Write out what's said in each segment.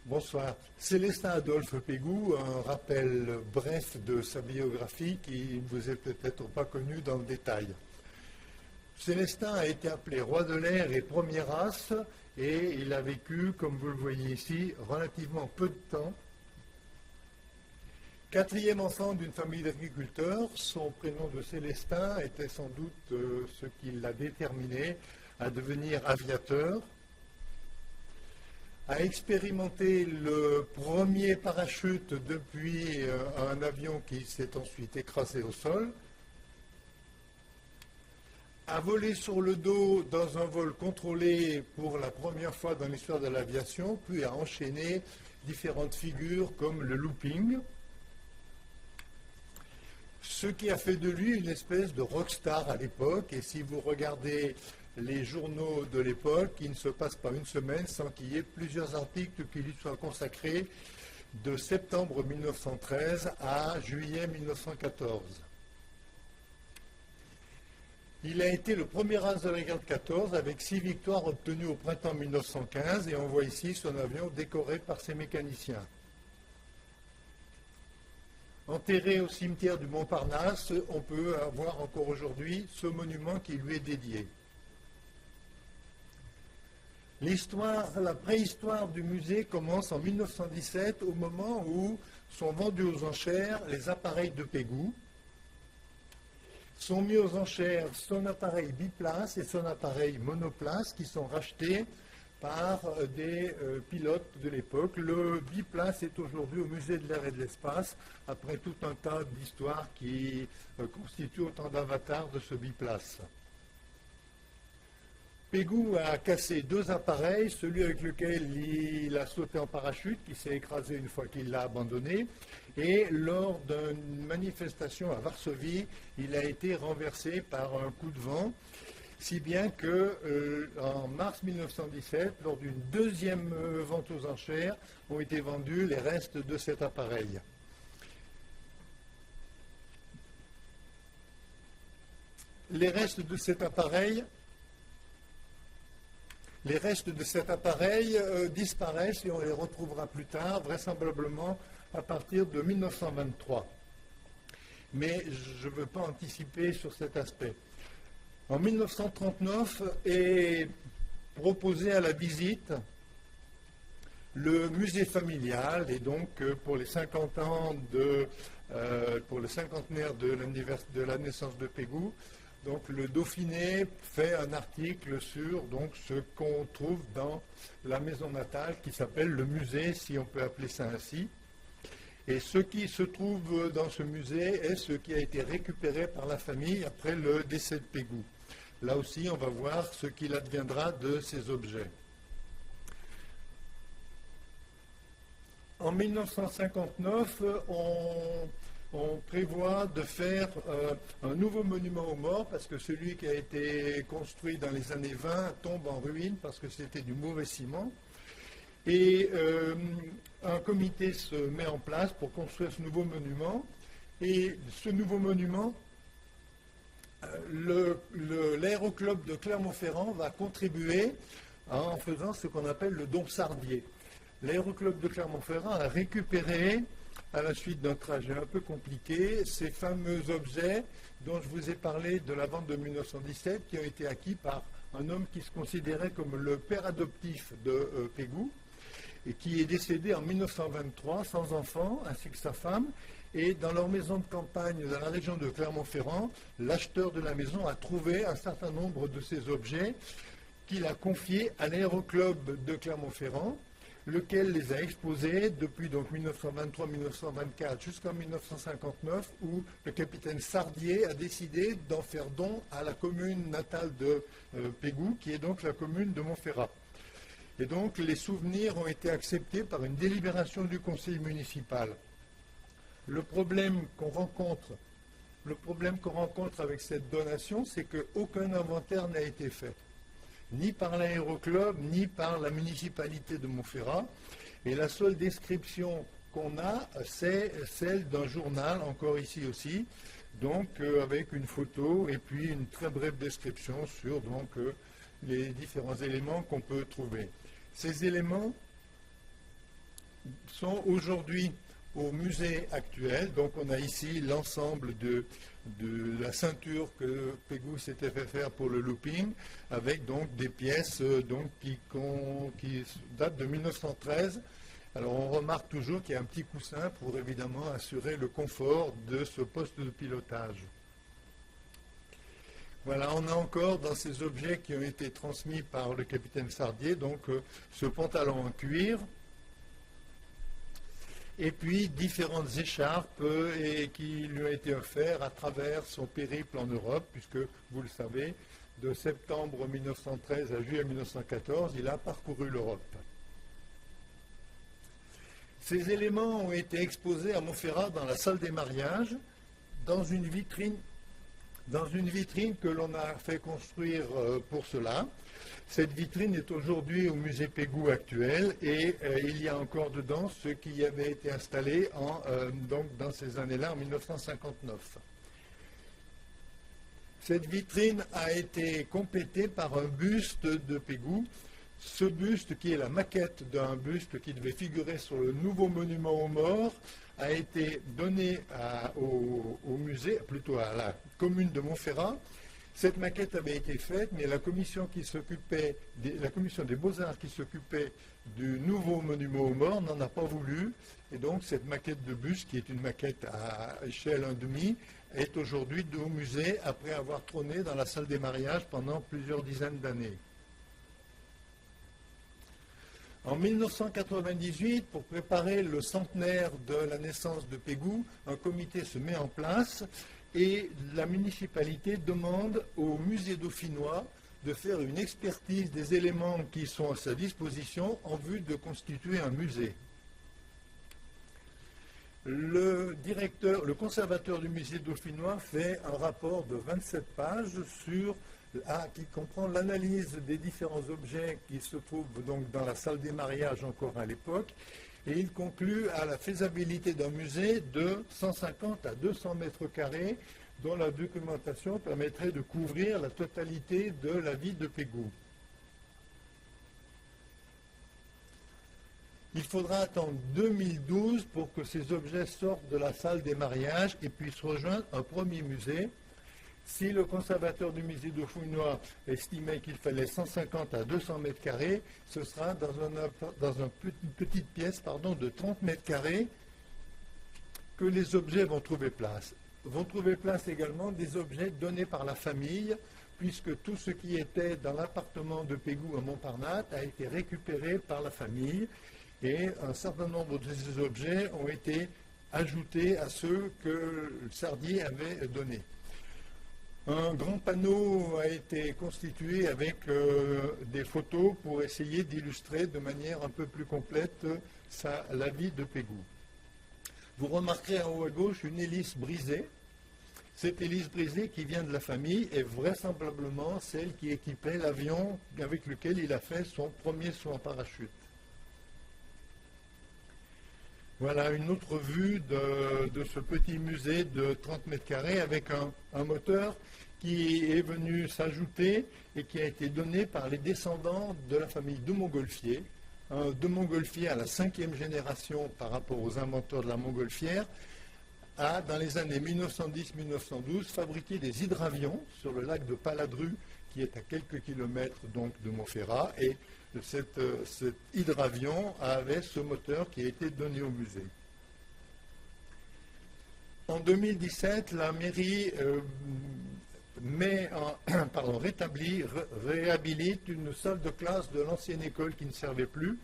Bonsoir. Célestin Adolphe Pégout, un rappel bref de sa biographie qui ne vous est peut-être pas connu dans le détail. Célestin a été appelé roi de l'air et première race et il a vécu, comme vous le voyez ici, relativement peu de temps. Quatrième enfant d'une famille d'agriculteurs, son prénom de Célestin était sans doute ce qui l'a déterminé à devenir aviateur. A expérimenté le premier parachute depuis un avion qui s'est ensuite écrasé au sol, a volé sur le dos dans un vol contrôlé pour la première fois dans l'histoire de l'aviation, puis a enchaîné différentes figures comme le looping, ce qui a fait de lui une espèce de rockstar à l'époque. Et si vous regardez les journaux de l'époque, il ne se passe pas une semaine sans qu'il y ait plusieurs articles qui lui soient consacrés de septembre 1913 à juillet 1914. Il a été le premier as de la guerre de 14 avec 6 victoires obtenues au printemps 1915 et on voit ici son avion décoré par ses mécaniciens. Enterré au cimetière du Montparnasse, on peut avoir encore aujourd'hui ce monument qui lui est dédié. La préhistoire du musée commence en 1917, au moment où sont vendus aux enchères les appareils de Pégout. Sont mis aux enchères son appareil biplace et son appareil monoplace qui sont rachetés par des pilotes de l'époque. Le biplace est aujourd'hui au musée de l'air et de l'espace, après tout un tas d'histoires qui constituent autant d'avatars de ce biplace. Pégout a cassé 2 appareils, celui avec lequel il a sauté en parachute, qui s'est écrasé une fois qu'il l'a abandonné, et lors d'une manifestation à Varsovie, il a été renversé par un coup de vent, si bien qu'en mars 1917, lors d'une deuxième vente aux enchères, ont été vendus les restes de cet appareil. Les restes de cet appareil disparaissent et on les retrouvera plus tard, vraisemblablement à partir de 1923. Mais je ne veux pas anticiper sur cet aspect. En 1939 est proposé à la visite le musée familial, et donc pour les 50 ans pour le cinquantenaire de la naissance de Pégout, donc le Dauphiné fait un article sur ce qu'on trouve dans la maison natale qui s'appelle le musée, si on peut appeler ça ainsi. Et ce qui se trouve dans ce musée est ce qui a été récupéré par la famille après le décès de Pégout. Là aussi, on va voir ce qu'il adviendra de ces objets. En 1959, on prévoit de faire un nouveau monument aux morts parce que celui qui a été construit dans les années 20 tombe en ruine parce que c'était du mauvais ciment. Et un comité se met en place pour construire ce nouveau monument. Et ce nouveau monument, l'aéroclub de Clermont-Ferrand va contribuer en faisant ce qu'on appelle le don Sardier. L'aéroclub de Clermont-Ferrand a récupéré, à la suite d'un trajet un peu compliqué, ces fameux objets dont je vous ai parlé de la vente de 1917, qui ont été acquis par un homme qui se considérait comme le père adoptif de Pégout, et qui est décédé en 1923 sans enfant, ainsi que sa femme. Et dans leur maison de campagne dans la région de Clermont-Ferrand, l'acheteur de la maison a trouvé un certain nombre de ces objets qu'il a confiés à l'aéroclub de Clermont-Ferrand, lequel les a exposés depuis 1923-1924 jusqu'en 1959, où le capitaine Sardier a décidé d'en faire don à la commune natale de Pégout, qui est donc la commune de Montferrat. Et donc les souvenirs ont été acceptés par une délibération du conseil municipal. Le problème qu'on rencontre avec cette donation, c'est qu'aucun inventaire n'a été fait, ni par l'aéroclub, ni par la municipalité de Montferrat. Et la seule description qu'on a, c'est celle d'un journal, encore ici aussi, donc avec une photo et puis une très brève description sur les différents éléments qu'on peut trouver. Ces éléments sont aujourd'hui au musée actuel. Donc on a ici l'ensemble de la ceinture que Pégou s'était fait faire pour le looping, avec donc des pièces qui datent de 1913. Alors on remarque toujours qu'il y a un petit coussin pour évidemment assurer le confort de ce poste de pilotage. Voilà, on a encore dans ces objets qui ont été transmis par le capitaine Sardier, donc ce pantalon en cuir, et puis différentes écharpes qui lui ont été offertes à travers son périple en Europe, puisque, vous le savez, de septembre 1913 à juillet 1914, il a parcouru l'Europe. Ces éléments ont été exposés à Montferrat dans la salle des mariages, dans une vitrine que l'on a fait construire pour cela. Cette vitrine est aujourd'hui au musée Pégou actuel et il y a encore dedans ce qui avait été installé dans ces années-là, en 1959. Cette vitrine a été complétée par un buste de Pégou. Ce buste, qui est la maquette d'un buste qui devait figurer sur le nouveau monument aux morts, a été donné au musée, plutôt à la commune de Montferrat. Cette maquette avait été faite, mais la commission des Beaux-Arts qui s'occupait du nouveau monument aux morts n'en a pas voulu. Et donc cette maquette de buste, qui est une maquette à échelle 1,5, est aujourd'hui au musée après avoir trôné dans la salle des mariages pendant plusieurs dizaines d'années. En 1998, pour préparer le centenaire de la naissance de Pégou, un comité se met en place et la municipalité demande au musée dauphinois de faire une expertise des éléments qui sont à sa disposition en vue de constituer un musée. Le conservateur du musée dauphinois fait un rapport de 27 pages qui comprend l'analyse des différents objets qui se trouvent donc dans la salle des mariages encore à l'époque, et il conclut à la faisabilité d'un musée de 150 à 200 mètres carrés, dont la documentation permettrait de couvrir la totalité de la vie de Pégou. Il faudra attendre 2012 pour que ces objets sortent de la salle des mariages et puissent rejoindre un premier musée. Si le conservateur du musée dauphinois estimait qu'il fallait 150 à 200 mètres carrés, ce sera dans une petite pièce de 30 mètres carrés que les objets vont trouver place. Vont trouver place également des objets donnés par la famille, puisque tout ce qui était dans l'appartement de Pégou à Montparnasse a été récupéré par la famille, et un certain nombre de ces objets ont été ajoutés à ceux que Sardier avait donnés. Un grand panneau a été constitué avec des photos pour essayer d'illustrer de manière un peu plus complète la vie de Pégou. Vous remarquerez en haut à gauche une hélice brisée. Cette hélice brisée qui vient de la famille est vraisemblablement celle qui équipait l'avion avec lequel il a fait son premier saut en parachute. Voilà une autre vue de ce petit musée de 30 mètres carrés avec un moteur qui est venu s'ajouter et qui a été donné par les descendants de la famille de Montgolfier. De Montgolfier à la 5e génération par rapport aux inventeurs de la montgolfière, a, dans les années 1910-1912, fabriqué des hydravions sur le lac de Paladru, qui est à quelques kilomètres donc de Montferrat, et cet hydravion avait ce moteur qui a été donné au musée. En 2017, la mairie réhabilite une salle de classe de l'ancienne école qui ne servait plus,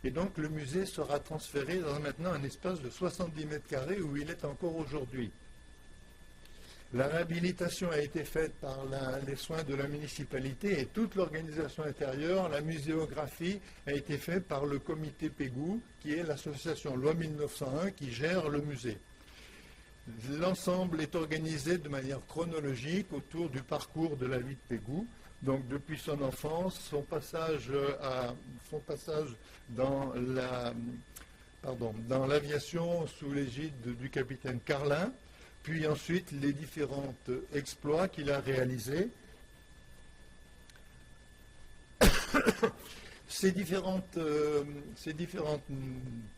et donc le musée sera transféré dans maintenant un espace de 70 mètres carrés où il est encore aujourd'hui. La réhabilitation a été faite par les soins de la municipalité et toute l'organisation intérieure, la muséographie, a été faite par le comité Pégou, qui est l'association Loi 1901 qui gère le musée. L'ensemble est organisé de manière chronologique autour du parcours de la vie de Pégou. Donc depuis son enfance, son passage dans l'aviation sous l'égide du capitaine Carlin, puis ensuite les différents exploits qu'il a réalisés. ces différentes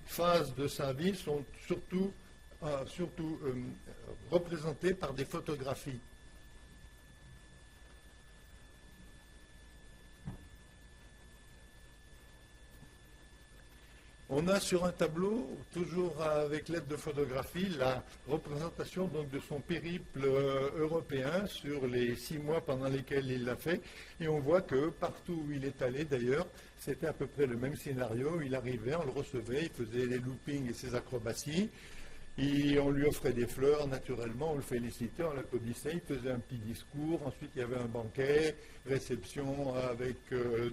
phases de sa vie sont surtout représentées par des photographies. On a sur un tableau, toujours avec l'aide de photographie, la représentation donc, de son périple européen sur les 6 mois pendant lesquels il l'a fait. Et on voit que partout où il est allé, d'ailleurs, c'était à peu près le même scénario. Il arrivait, on le recevait, il faisait les loopings et ses acrobaties. Et on lui offrait des fleurs, naturellement, on le félicitait, on l'applaudissait, il faisait un petit discours. Ensuite, il y avait un banquet, réception avec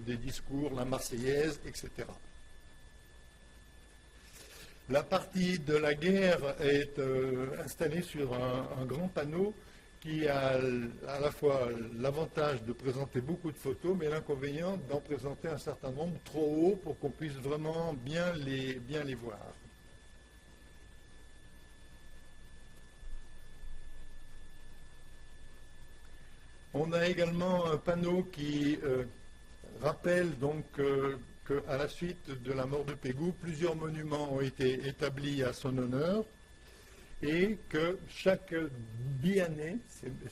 des discours, la Marseillaise, etc. La partie de la guerre est installée sur un grand panneau qui a à la fois l'avantage de présenter beaucoup de photos, mais l'inconvénient d'en présenter un certain nombre trop haut pour qu'on puisse vraiment bien les voir. On a également un panneau qui rappelle donc qu'à la suite de la mort de Pégou, plusieurs monuments ont été établis à son honneur et que chaque biennée,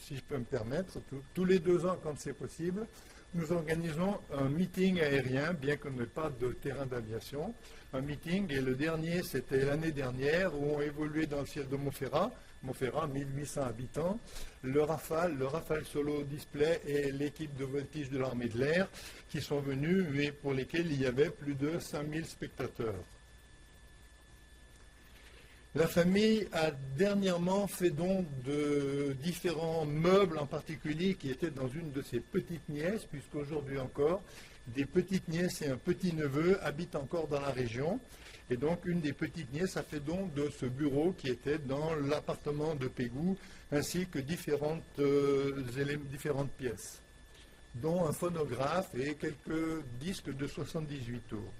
si je peux me permettre, tous les 2 ans quand c'est possible, nous organisons un meeting aérien, bien qu'on n'ait pas de terrain d'aviation. Un meeting, et le dernier, c'était l'année dernière, où ont évolué dans le ciel de Montferrat, 1800 habitants, le Rafale Solo Display et l'équipe de voltige de l'armée de l'air qui sont venus et pour lesquels il y avait plus de 5000 spectateurs. La famille a dernièrement fait don de différents meubles en particulier qui étaient dans une de ses petites nièces, puisqu'aujourd'hui encore, des petites nièces et un petit neveu habitent encore dans la région. Et donc, une des petites nièces a fait don de ce bureau qui était dans l'appartement de Pégou, ainsi que différentes pièces, dont un phonographe et quelques disques de 78 tours.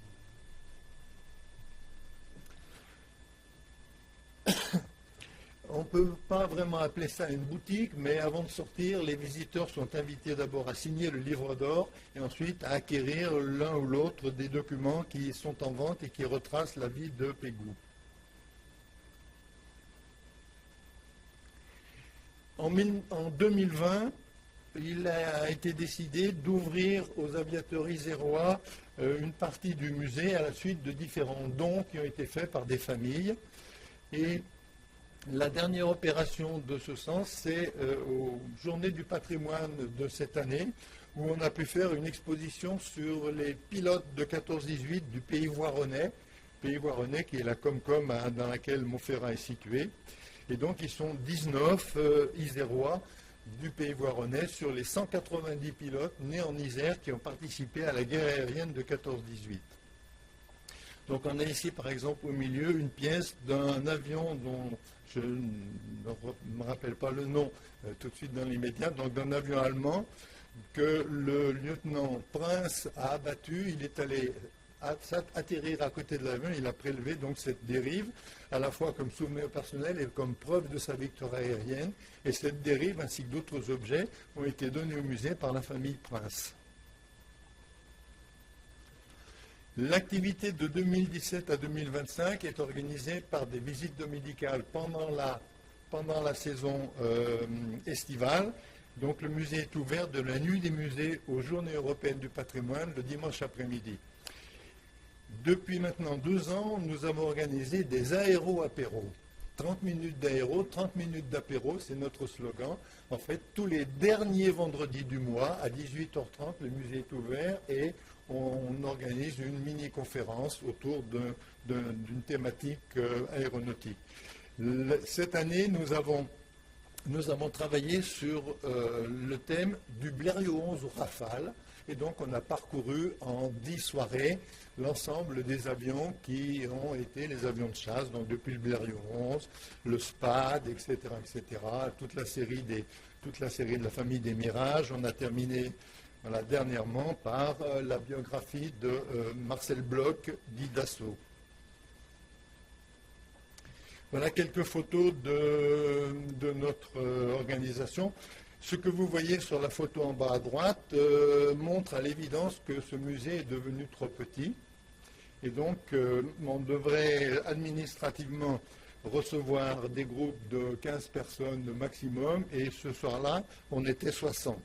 On ne peut pas vraiment appeler ça une boutique, mais avant de sortir, les visiteurs sont invités d'abord à signer le livre d'or et ensuite à acquérir l'un ou l'autre des documents qui sont en vente et qui retracent la vie de Pégou. En 2020, il a été décidé d'ouvrir aux aviateurs isérois une partie du musée à la suite de différents dons qui ont été faits par des familles. Et la dernière opération de ce sens, c'est aux Journées du patrimoine de cette année, où on a pu faire une exposition sur les pilotes de 14-18 du Pays Voironnais qui est la Comcom dans laquelle Montferrat est situé. Et donc, ils sont 19 isérois du Pays Voironnais sur les 190 pilotes nés en Isère qui ont participé à la guerre aérienne de 14-18. Donc on a ici par exemple au milieu une pièce d'un avion dont je ne me rappelle pas le nom tout de suite dans l'immédiat, donc d'un avion allemand que le lieutenant Prince a abattu. Il est allé atterrir à côté de l'avion, il a prélevé donc cette dérive, à la fois comme souvenir personnel et comme preuve de sa victoire aérienne. Et cette dérive ainsi que d'autres objets ont été donnés au musée par la famille Prince. L'activité de 2017 à 2025 est organisée par des visites dominicales pendant la saison estivale. Donc le musée est ouvert de la nuit des musées aux Journées européennes du patrimoine le dimanche après-midi. Depuis maintenant 2 ans, nous avons organisé des aéro-apéros. 30 minutes d'aéro, 30 minutes d'apéro, c'est notre slogan. En fait, tous les derniers vendredis du mois, à 18h30, le musée est ouvert et on organise une mini-conférence autour d'une thématique aéronautique. Cette année, nous avons travaillé sur le thème du Blériot 11 au Rafale. Et donc, on a parcouru en 10 soirées l'ensemble des avions qui ont été les avions de chasse, donc depuis le Blériot 11, le SPAD, etc., toute la série de la famille des Mirages. On a terminé dernièrement par la biographie de Marcel Bloch, dit Dassault. Voilà quelques photos de notre organisation. Ce que vous voyez sur la photo en bas à droite montre à l'évidence que ce musée est devenu trop petit. Et donc, on devrait administrativement recevoir des groupes de 15 personnes maximum, et ce soir-là, on était 60.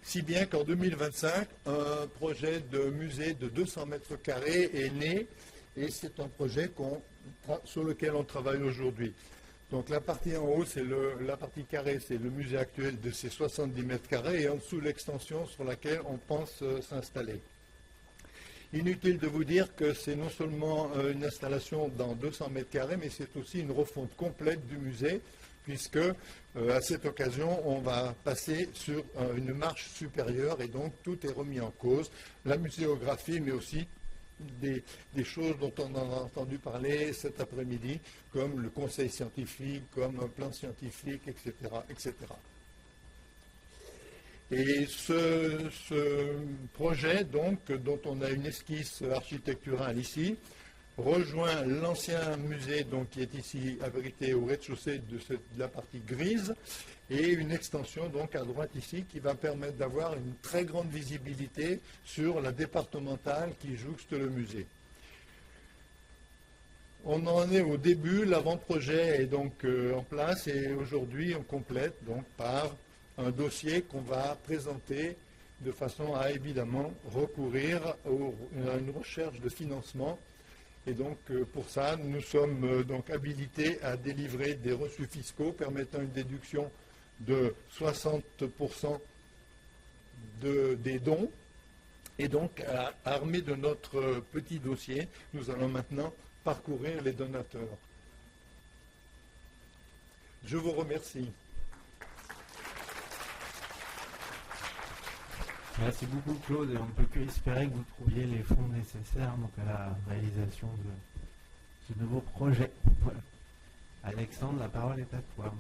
Si bien qu'en 2025, un projet de musée de 200 mètres carrés est né, et c'est un projet sur lequel on travaille aujourd'hui. Donc la partie en haut, la partie carrée, c'est le musée actuel de ces 70 mètres carrés, et en dessous l'extension sur laquelle on pense s'installer. Inutile de vous dire que c'est non seulement une installation dans 200 mètres carrés, mais c'est aussi une refonte complète du musée, puisque à cette occasion, on va passer sur une marche supérieure, et donc tout est remis en cause, la muséographie, mais aussi des choses dont on a entendu parler cet après-midi, comme le conseil scientifique, comme un plan scientifique, etc., etc. Et ce projet, donc, dont on a une esquisse architecturale ici, rejoint l'ancien musée donc, qui est ici abrité au rez-de-chaussée de la partie grise, et une extension donc à droite ici qui va permettre d'avoir une très grande visibilité sur la départementale qui jouxte le musée. On en est au début, l'avant-projet est donc en place, et aujourd'hui on complète donc par un dossier qu'on va présenter de façon à évidemment recourir à une recherche de financement. Et donc, pour ça, nous sommes donc habilités à délivrer des reçus fiscaux permettant une déduction de 60% des dons. Et donc, armés de notre petit dossier, nous allons maintenant parcourir les donateurs. Je vous remercie. Merci beaucoup Claude, et on ne peut que espérer que vous trouviez les fonds nécessaires donc, à la réalisation de ce nouveau projet. Voilà. Alexandre, la parole est à toi.